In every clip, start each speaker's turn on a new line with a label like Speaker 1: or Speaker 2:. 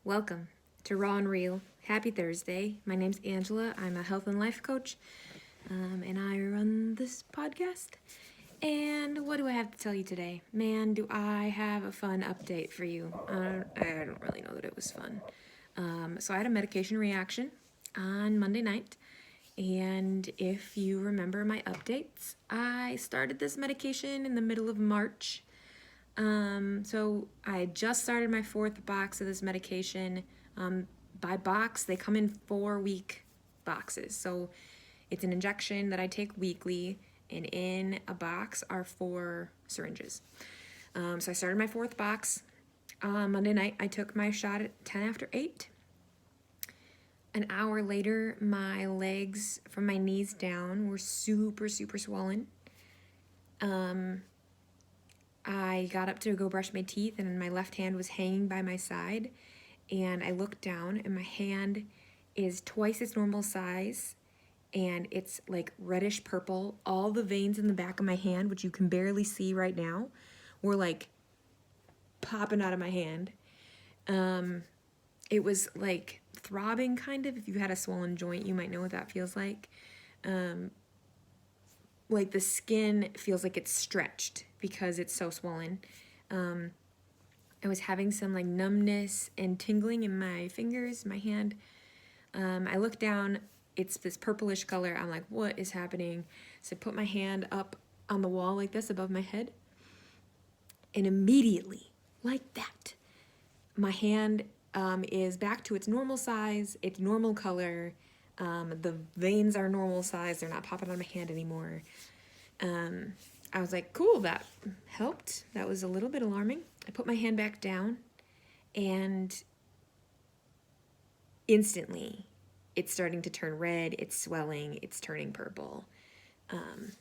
Speaker 1: Welcome to Raw and Real. Happy Thursday. My name's Angela. I'm a health and life coach, and I run this podcast. And what do I have to tell you today? Man, do I have a fun update for you. I don't really know that it was fun. So I had a medication reaction on Monday night. And if you remember my updates, I started this medication in the middle of March. So I just started my 4th box of this medication. By box, they come in 4-week boxes. So it's an injection that I take weekly, and in a box are 4 syringes. So I started my 4th box. Monday night, I took my shot at 10 after 8. An hour later, my legs from my knees down were super swollen. I got up to go brush my teeth, and my left hand was hanging by my side, and I looked down, and my hand is twice its normal size, and it's like reddish purple. All the veins in the back of my hand, which you can barely see right now, were like popping out of my hand. It was like throbbing, kind of. If you had a swollen joint, you might know what that feels like. Like the skin feels like it's stretched because it's so swollen. I was having some like numbness and tingling in my fingers, my hand. I look down, it's this purplish color. I'm like, what is happening? So I put my hand up on the wall like this above my head. And immediately, like that, my hand is back to its normal size, its normal color. The veins are normal size. They're not popping on my hand anymore. I was like, cool, that helped. That was a little bit alarming. I put my hand back down, and instantly it's starting to turn red. It's swelling. It's turning purple. The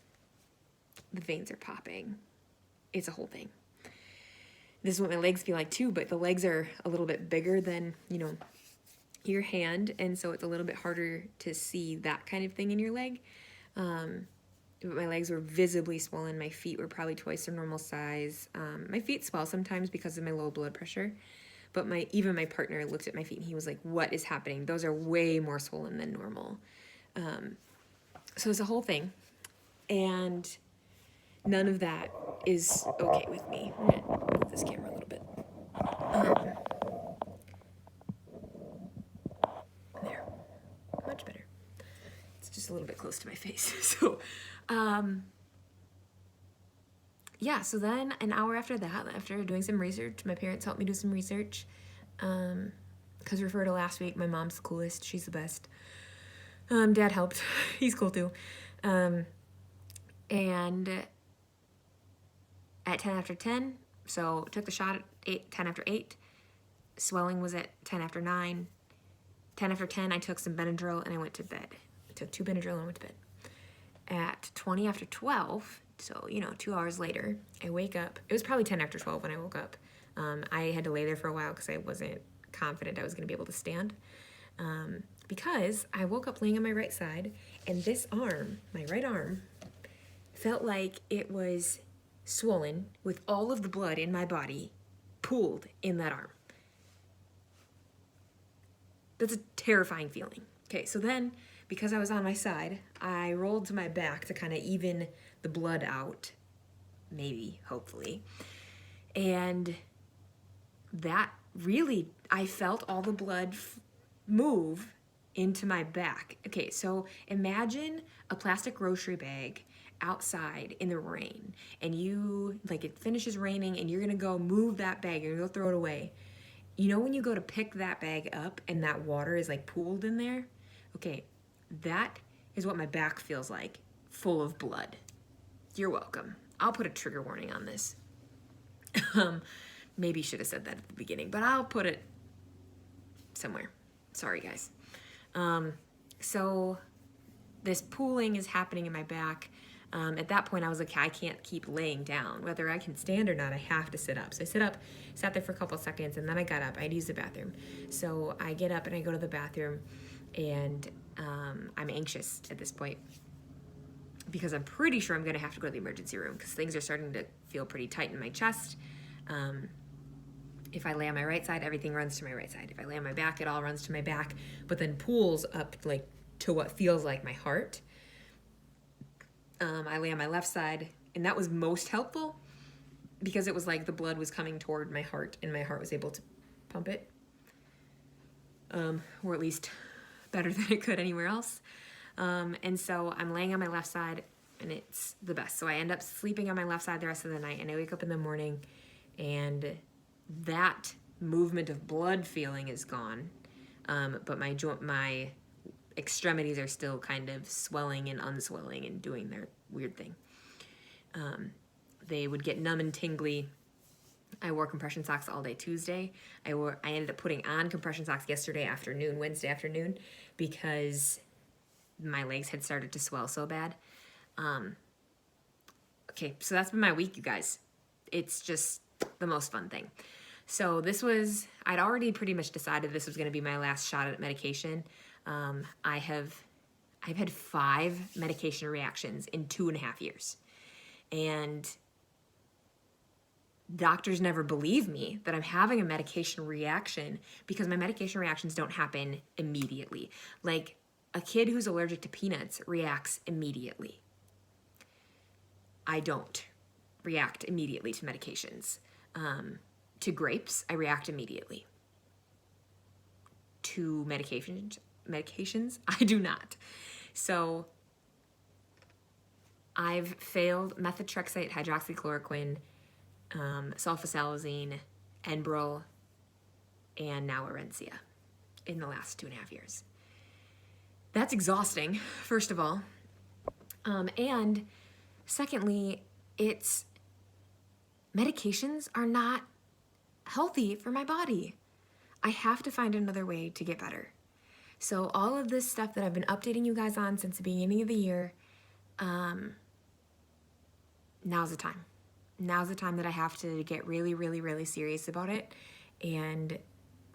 Speaker 1: veins are popping. It's a whole thing. This is what my legs feel like too, but the legs are a little bit bigger than, your hand, and so it's a little bit harder to see that kind of thing in your leg. But my legs were visibly swollen. My feet were probably twice their normal size. My feet swell sometimes because of my low blood pressure, but even my partner looked at my feet and he was like, what is happening? Those are way more swollen than normal. So it's a whole thing, and none of that is okay with me. I'm gonna move this camera a little bit. There, much better. It's just a little bit close to my face. So, yeah, so then an hour after that, after doing some research, my parents helped me do some research. Because refer to last week, my mom's the coolest. She's the best. Dad helped. He's cool too. And at 10 after 10, so took the shot at 10 after 8. Swelling was at 10 after 9. 10 after 10, I took some Benadryl and I went to bed. I took 2 Benadryl and I went to bed. At 20 after 12, so, 2 hours later, I wake up. It was probably 10 after 12 when I woke up. I had to lay there for a while because I wasn't confident I was going to be able to stand. Because I woke up laying on my right side, and this arm, my right arm, felt like it was swollen with all of the blood in my body pooled in that arm. That's a terrifying feeling. Okay, so then, because I was on my side, I rolled to my back to kind of even the blood out, maybe, hopefully. And that really, I felt all the blood move into my back. Okay, so imagine a plastic grocery bag outside in the rain, and it finishes raining, and you're gonna go move that bag, you're gonna go throw it away. When you go to pick that bag up and that water is like pooled in there? Okay, that is what my back feels like, full of blood. You're welcome. I'll put a trigger warning on this. Maybe should have said that at the beginning, but I'll put it somewhere. Sorry, guys. So this pooling is happening in my back. At that point, I was like, I can't keep laying down. Whether I can stand or not, I have to sit up. So I sit up, sat there for a couple of seconds, and then I got up. I had to use the bathroom. So I get up and I go to the bathroom, and I'm anxious at this point because I'm pretty sure I'm going to have to go to the emergency room because things are starting to feel pretty tight in my chest. If I lay on my right side, everything runs to my right side. If I lay on my back, it all runs to my back, but then pulls up like to what feels like my heart. I lay on my left side, and that was most helpful because it was like the blood was coming toward my heart, and my heart was able to pump it, or at least better than it could anywhere else. And so I'm laying on my left side, and it's the best. So I end up sleeping on my left side the rest of the night, and I wake up in the morning, and that movement of blood feeling is gone, but my extremities are still kind of swelling and unswelling and doing their weird thing. They would get numb and tingly. I wore compression socks all day Tuesday. I ended up putting on compression socks Wednesday afternoon, because my legs had started to swell so bad. Okay, so that's been my week, you guys. It's just the most fun thing. So I'd already pretty much decided this was going to be my last shot at medication. I've had 5 medication reactions in 2.5 years. And doctors never believe me that I'm having a medication reaction, because my medication reactions don't happen immediately. Like a kid who's allergic to peanuts reacts immediately. I don't react immediately to medications. To grapes, I react immediately. To medications, I do not. So I've failed methotrexate, hydroxychloroquine, sulfasalazine, Enbrel, and now Orencia in the last 2.5 years. That's exhausting, first of all. And secondly, medications are not healthy for my body. I have to find another way to get better. So all of this stuff that I've been updating you guys on since the beginning of the year, now's the time. Now's the time that I have to get really, really, really serious about it. And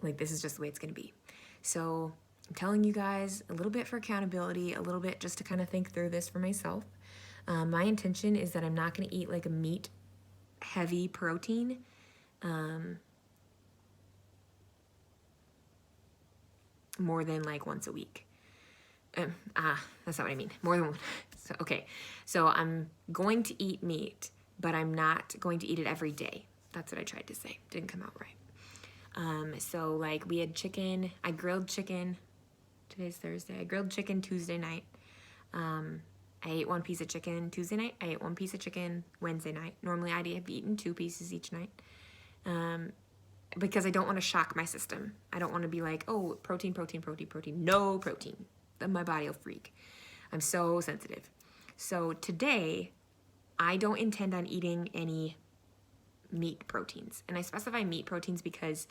Speaker 1: like, this is just the way it's going to be. So I'm telling you guys a little bit for accountability, a little bit just to kind of think through this for myself. My intention is that I'm not going to eat like a meat heavy protein. More than like once a week. That's not what I mean. More than one. So I'm going to eat meat, but I'm not going to eat it every day. That's what I tried to say. Didn't come out right. So like we had chicken. I grilled chicken. Today's Thursday. I grilled chicken Tuesday night. I ate 1 piece of chicken Tuesday night. I ate 1 piece of chicken Wednesday night. Normally I'd have eaten 2 pieces each night. Because I don't want to shock my system. I don't want to be like, oh, protein, no protein. Then my body will freak. I'm so sensitive. So today, I don't intend on eating any meat proteins. And I specify meat proteins because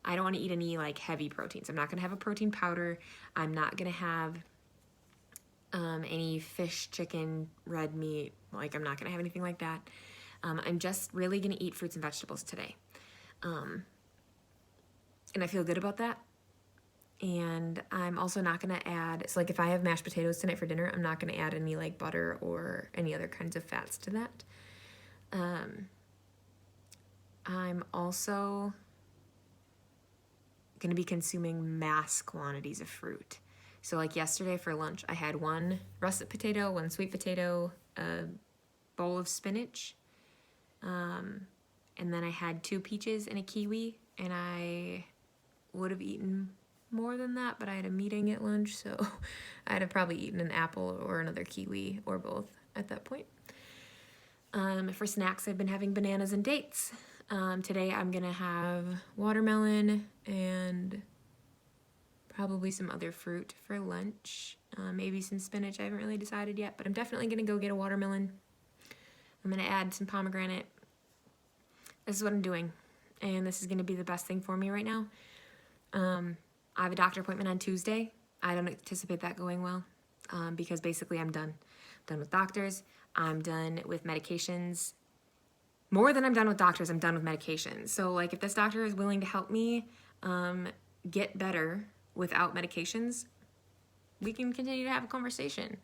Speaker 1: I don't want to eat any like heavy proteins. I'm not going to have a protein powder. I'm not going to have any fish, chicken, red meat. Like I'm not going to have anything like that. I'm just really going to eat fruits and vegetables today. And I feel good about that. And I'm also not going to add, so like if I have mashed potatoes tonight for dinner, I'm not going to add any like butter or any other kinds of fats to that. I'm also going to be consuming mass quantities of fruit. So like yesterday for lunch, I had 1 russet potato, 1 sweet potato, a bowl of spinach, and then I had 2 peaches and a kiwi, and I would have eaten more than that, but I had a meeting at lunch, so I'd have probably eaten an apple or another kiwi or both at that point. For snacks, I've been having bananas and dates. Today I'm gonna have watermelon and probably some other fruit for lunch. Maybe some spinach, I haven't really decided yet, but I'm definitely gonna go get a watermelon. I'm gonna add some pomegranate. This is what I'm doing, and this is gonna be the best thing for me right now. I have a doctor appointment on Tuesday. I don't anticipate that going well, because basically I'm done. Done with doctors. I'm done with medications. More than I'm done with doctors, I'm done with medications. So like if this doctor is willing to help me get better without medications, we can continue to have a conversation.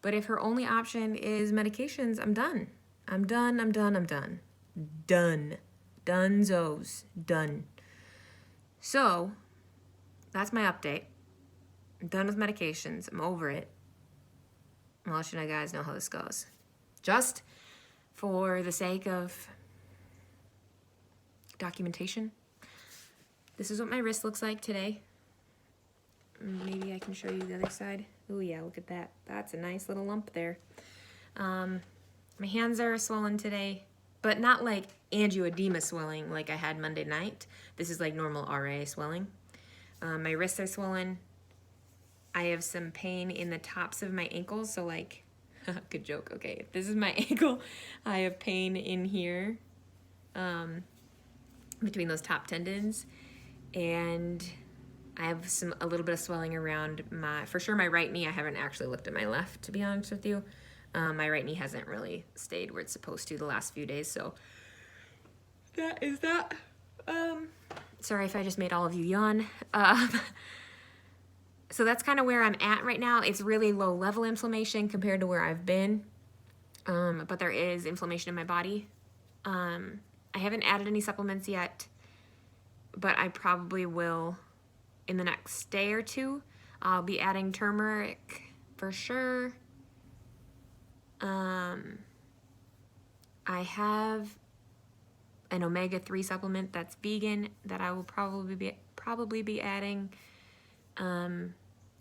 Speaker 1: But if her only option is medications, I'm done. I'm done. Dunzos. Done. So, that's my update. I'm done with medications. I'm over it. I'm letting you guys know how this goes. Just for the sake of documentation, this is what my wrist looks like today. Maybe I can show you the other side. Oh yeah, look at that. That's a nice little lump there. My hands are swollen today, but not like angioedema swelling like I had Monday night. This is like normal RA swelling. My wrists are swollen. I have some pain in the tops of my ankles, so like, good joke, okay. If this is my ankle, I have pain in here, between those top tendons, and I have a little bit of swelling around for sure my right knee. I haven't actually looked at my left, to be honest with you. My right knee hasn't really stayed where it's supposed to the last few days, so that is that. Sorry if I just made all of you yawn. So that's kind of where I'm at right now. It's really low level inflammation compared to where I've been, but there is inflammation in my body. I haven't added any supplements yet, but I probably will in the next day or two. I'll be adding turmeric for sure. I have an omega-3 supplement that's vegan that I will probably be adding.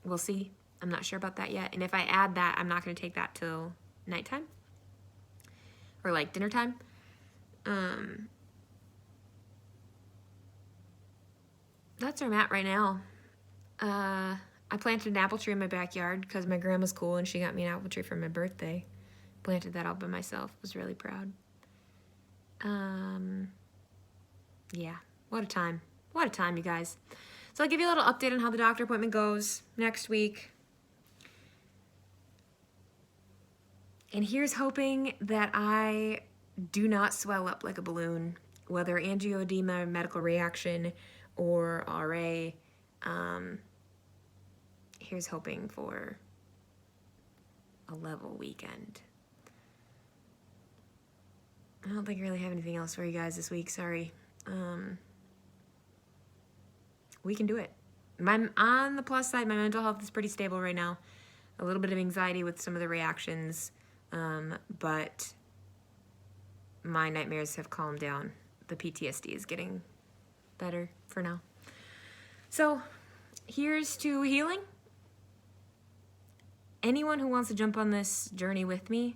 Speaker 1: We'll see. I'm not sure about that yet. And if I add that, I'm not going to take that till nighttime or like dinner time. That's where I'm at right now. I planted an apple tree in my backyard because my grandma's cool and she got me an apple tree for my birthday. Planted that all by myself. Was really proud. Yeah, what a time. What a time, you guys. So I'll give you a little update on how the doctor appointment goes next week. And here's hoping that I do not swell up like a balloon, whether angioedema, medical reaction, or RA. Here's hoping for a level weekend. I don't think I really have anything else for you guys this week, sorry. We can do it. On the plus side, my mental health is pretty stable right now. A little bit of anxiety with some of the reactions, but my nightmares have calmed down. The PTSD is getting better for now. So, here's to healing. Anyone who wants to jump on this journey with me,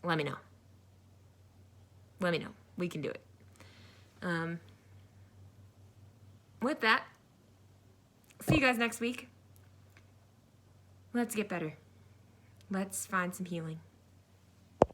Speaker 1: let me know. Let me know. We can do it. With that, see you guys next week. Let's get better. Let's find some healing.